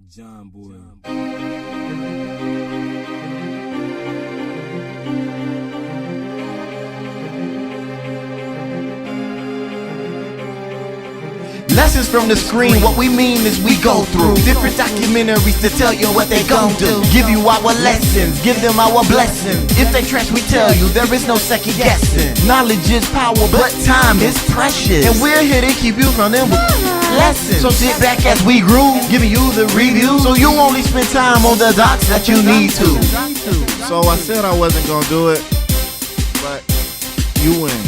John Boy. Lessons from the screen, what we mean is we go through different documentaries to tell you what they gon' do. Give you our lessons, give them our blessings. If they trash, we tell you there is no second guessing. Knowledge is power, but time is precious, and we're here to keep you from them lessons. So sit back as we groove, giving you the review, so you only spend time on the docs that you need to. So I said I wasn't gonna do it, but you win.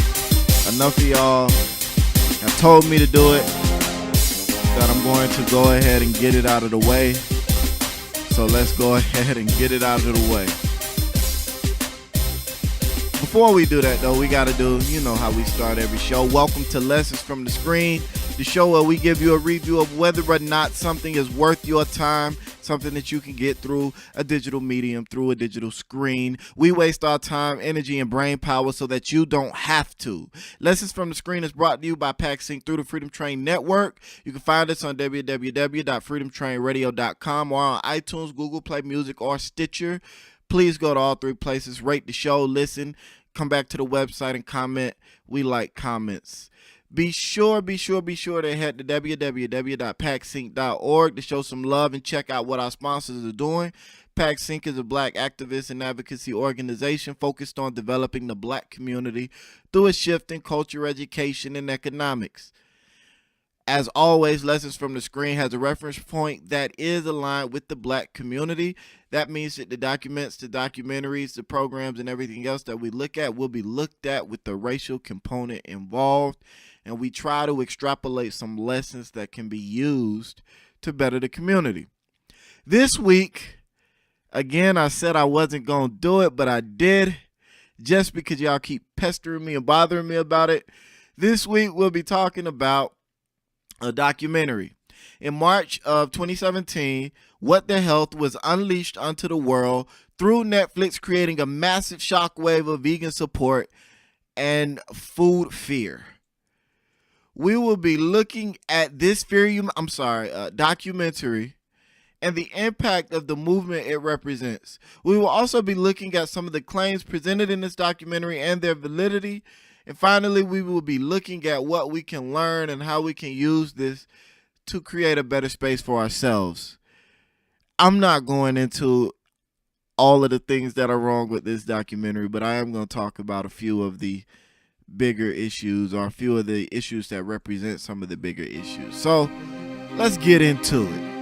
Enough of y'all have told me to do it, that I'm going to go ahead and get it out of the way. So let's go ahead and get it out of the way. Before we do that though, we gotta do, you know how we start every show. Welcome to Lessons from the Screen, the show where we give you a review of whether or not something is worth your time, something that you can get through a digital medium, through a digital screen. We waste our time, energy, and brain power so that you don't have to. Lessons from the Screen is brought to you by PackSync through the Freedom Train Network. You can find us on www.freedomtrainradio.com or on iTunes, Google Play Music, or Stitcher. Please go to all three places, rate the show, listen, come back to the website and comment. We like comments. Be sure to head to www.packsync.org to show some love and check out what our sponsors are doing. PackSync is a black activist and advocacy organization focused on developing the black community through a shift in culture, education, and economics. As always, Lessons from the Screen has a reference point that is aligned with the black community. That means that the documents, the documentaries, the programs, and everything else that we look at will be looked at with the racial component involved. And we try to extrapolate some lessons that can be used to better the community. This week, again, I said I wasn't going to do it, but I did, just because y'all keep pestering me and bothering me about it. This week, we'll be talking about a documentary. In March of 2017, What the Health was unleashed onto the world through Netflix, creating a massive shockwave of vegan support and food fear. We will be looking at this documentary and the impact of the movement it represents. We will also be looking at some of the claims presented in this documentary and their validity. And finally, we will be looking at what we can learn and how we can use this to create a better space for ourselves. I'm not going into all of the things that are wrong with this documentary, but I am going to talk about a few of the bigger issues, or a few of the issues that represent some of the bigger issues. So let's get into it.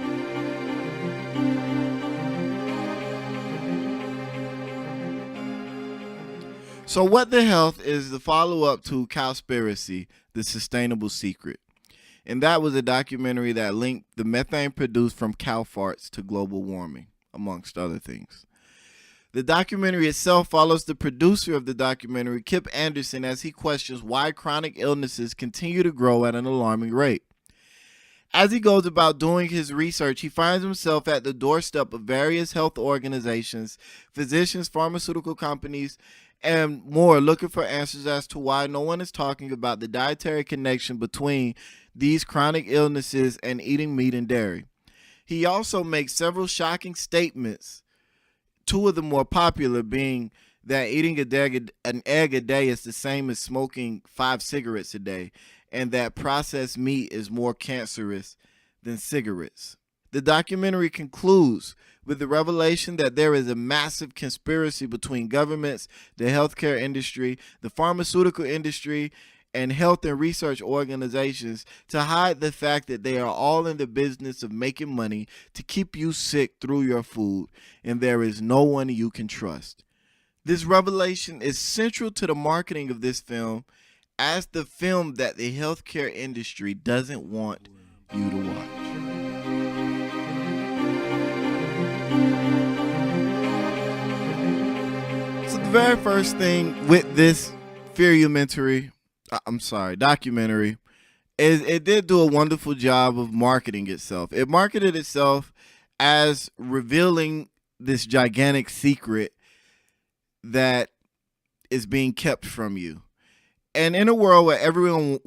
So What the Health is the follow-up to Cowspiracy, The Sustainable Secret. And that was a documentary that linked the methane produced from cow farts to global warming, amongst other things. The documentary itself follows the producer of the documentary, Kip Andersen, as he questions why chronic illnesses continue to grow at an alarming rate. As he goes about doing his research, he finds himself at the doorstep of various health organizations, physicians, pharmaceutical companies, and more, looking for answers as to why no one is talking about the dietary connection between these chronic illnesses and eating meat and dairy. He also makes several shocking statements, two of the more popular being that eating an egg a day is the same as smoking 5 cigarettes a day, and that processed meat is more cancerous than cigarettes. The documentary concludes with the revelation that there is a massive conspiracy between governments, the healthcare industry, the pharmaceutical industry, and health and research organizations to hide the fact that they are all in the business of making money to keep you sick through your food, and there is no one you can trust. This revelation is central to the marketing of this film as the film that the healthcare industry doesn't want you to watch. So the very first thing with this documentary, is it did do a wonderful job of marketing itself. It marketed itself as revealing this gigantic secret that is being kept from you. And in a world where everyone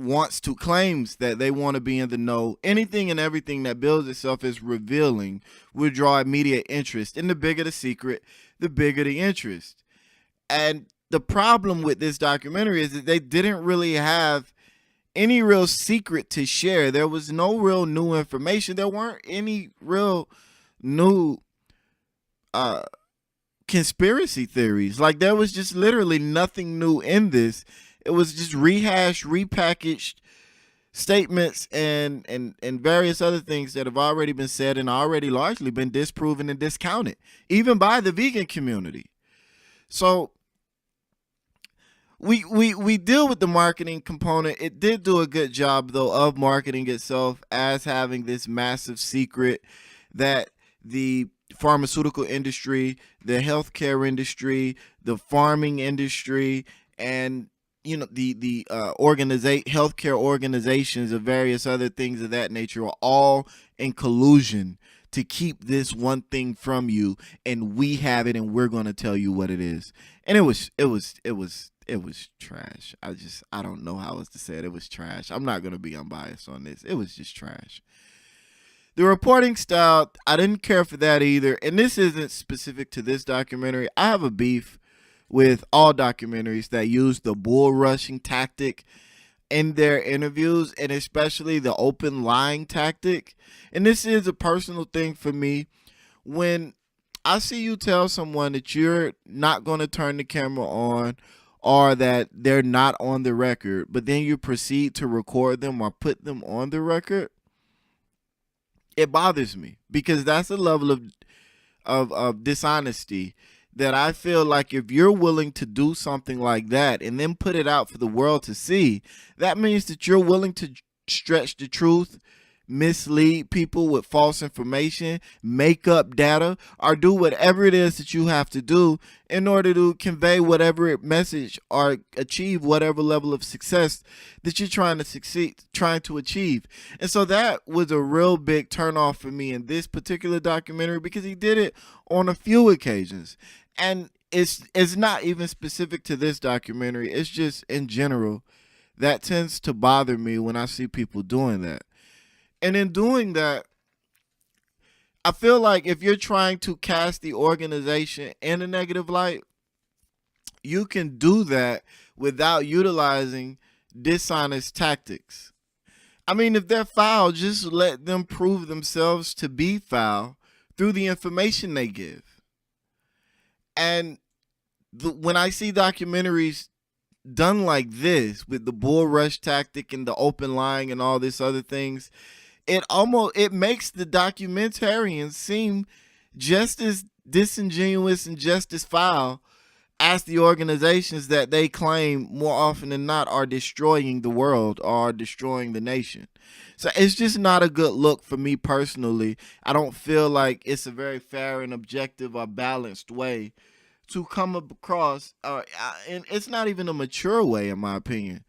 claims that they want to be in the know, anything and everything that bills itself as revealing will draw immediate interest. And the bigger the secret, the bigger the interest. And the problem with this documentary is that they didn't really have any real secret to share. There was no real new information. There weren't any real new conspiracy theories. Like, there was just literally nothing new in this. It was just rehashed, repackaged statements and various other things that have already been said and already largely been disproven and discounted, even by the vegan community. So we deal with the marketing component. It did do a good job, though, of marketing itself as having this massive secret that the pharmaceutical industry, the healthcare industry, the farming industry, and the healthcare organizations of various other things of that nature are all in collusion to keep this one thing from you, and we have it, and we're going to tell you what it is. And it was trash. I don't know how else to say it. It was trash. I'm not going to be unbiased on this. It was just trash. The reporting style, I didn't care for that either. And this isn't specific to this documentary. I have a beef with all documentaries that use the bull rushing tactic in their interviews, and especially the open lying tactic. And this is a personal thing for me. When I see you tell someone that you're not going to turn the camera on, or that they're not on the record, but then you proceed to record them or put them on the record, it bothers me, because that's a level of dishonesty that I feel like if you're willing to do something like that and then put it out for the world to see, that means that you're willing to stretch the truth, mislead people with false information, make up data, or do whatever it is that you have to do in order to convey whatever message or achieve whatever level of success that you're trying to achieve. And so that was a real big turnoff for me in this particular documentary, because he did it on a few occasions. And it's not even specific to this documentary. It's just in general that tends to bother me when I see people doing that. And in doing that, I feel like if you're trying to cast the organization in a negative light, you can do that without utilizing dishonest tactics. I mean, if they're foul, just let them prove themselves to be foul through the information they give. And when I see documentaries done like this, with the bull rush tactic and the open lying and all this other things, it makes the documentarians seem just as disingenuous and just as foul as the organizations that they claim more often than not are destroying the world or are destroying the nation. So it's just not a good look for me personally. I don't feel like it's a very fair and objective or balanced way to come across, and it's not even a mature way, in my opinion,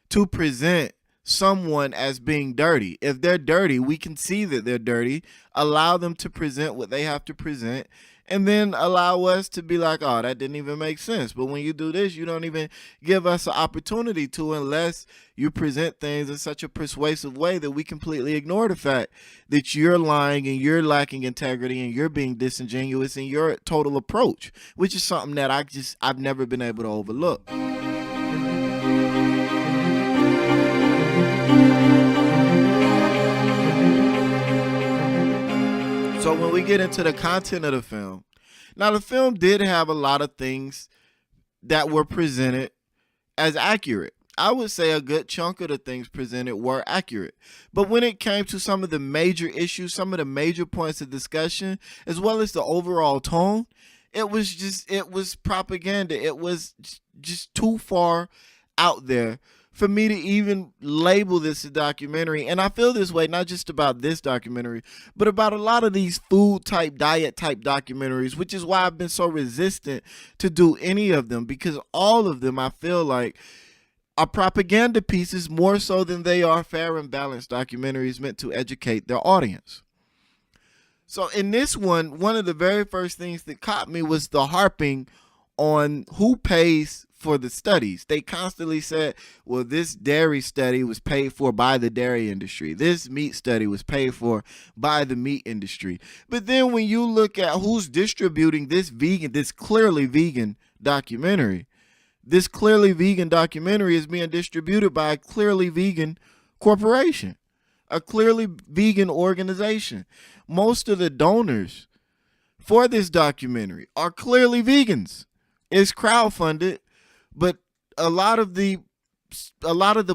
to present someone as being dirty. If they're dirty, we can see that they're dirty. Allow them to present what they have to present, and then allow us to be like, oh, that didn't even make sense. But when you do this, you don't even give us an opportunity to, unless you present things in such a persuasive way that we completely ignore the fact that you're lying and you're lacking integrity and you're being disingenuous in your total approach, which is something that I've never been able to overlook. So when we get into the content of the film, now the film did have a lot of things that were presented as accurate. I would say a good chunk of the things presented were accurate. But when it came to some of the major issues, some of the major points of discussion, as well as the overall tone, it was propaganda. It was just too far out there for me to even label this a documentary. And I feel this way not just about this documentary, but about a lot of these food type, diet type documentaries, which is why I've been so resistant to do any of them, because all of them, I feel like, are propaganda pieces more so than they are fair and balanced documentaries meant to educate their audience. So in this one of the very first things that caught me was the harping on who pays for the studies. They constantly said, well, this dairy study was paid for by the dairy industry. This meat study was paid for by the meat industry. But then when you look at who's distributing this clearly vegan documentary, this clearly vegan documentary is being distributed by a clearly vegan corporation, a clearly vegan organization. Most of the donors for this documentary are clearly vegans. It's crowdfunded, but a lot of the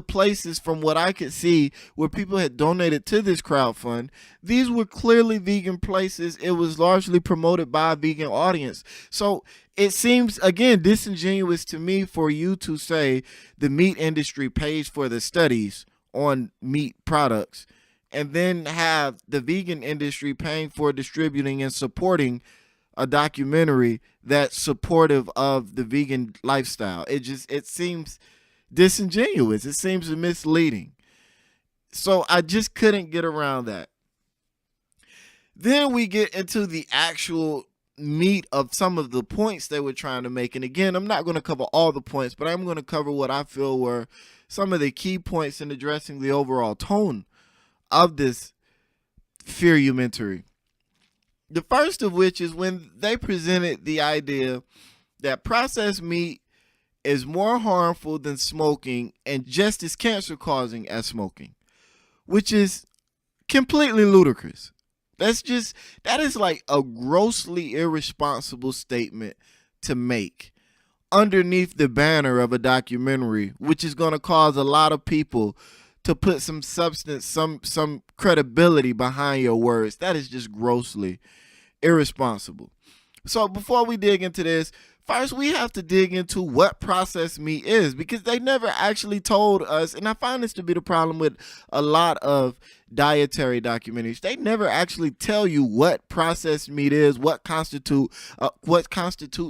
places, from what I could see, where people had donated to this crowdfund, these were clearly vegan places. It was largely promoted by a vegan audience. So it seems, again, disingenuous to me for you to say the meat industry pays for the studies on meat products and then have the vegan industry paying for distributing and supporting a documentary that's supportive of the vegan lifestyle. It seems disingenuous. It seems misleading. So I just couldn't get around that. Then we get into the actual meat of some of the points they were trying to make. And again, I'm not going to cover all the points, but I'm going to cover what I feel were some of the key points in addressing the overall tone of this fearumentary. The first of which is when they presented the idea that processed meat is more harmful than smoking and just as cancer causing as smoking, which is completely ludicrous. That is like a grossly irresponsible statement to make underneath the banner of a documentary, which is going to cause a lot of people to put some substance, some credibility behind your words. That is just grossly irresponsible. So before we dig into this, first we have to dig into what processed meat is, because they never actually told us, and I find this to be the problem with a lot of dietary documentaries. They never actually tell you what processed meat is, what constitutes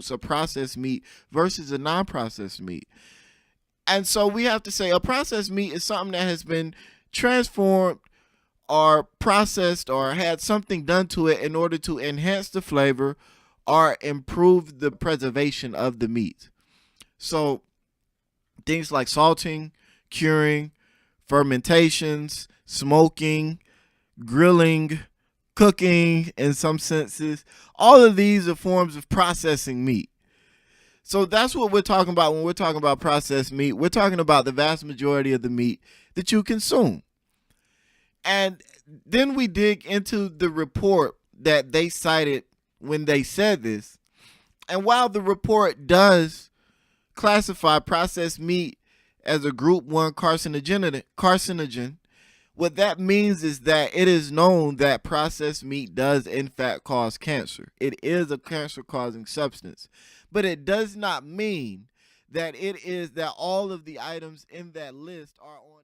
a processed meat versus a non-processed meat. And so we have to say a processed meat is something that has been transformed or processed or had something done to it in order to enhance the flavor or improve the preservation of the meat. So things like salting, curing, fermentations, smoking, grilling, cooking in some senses, all of these are forms of processing meat. So that's what we're talking about when we're talking about processed meat. We're talking about the vast majority of the meat that you consume. And then we dig into the report that they cited when they said this. And while the report does classify processed meat as a group 1 carcinogen, what that means is that it is known that processed meat does in fact cause cancer. It is a cancer-causing substance. But it does not mean that it is that all of the items in that list are on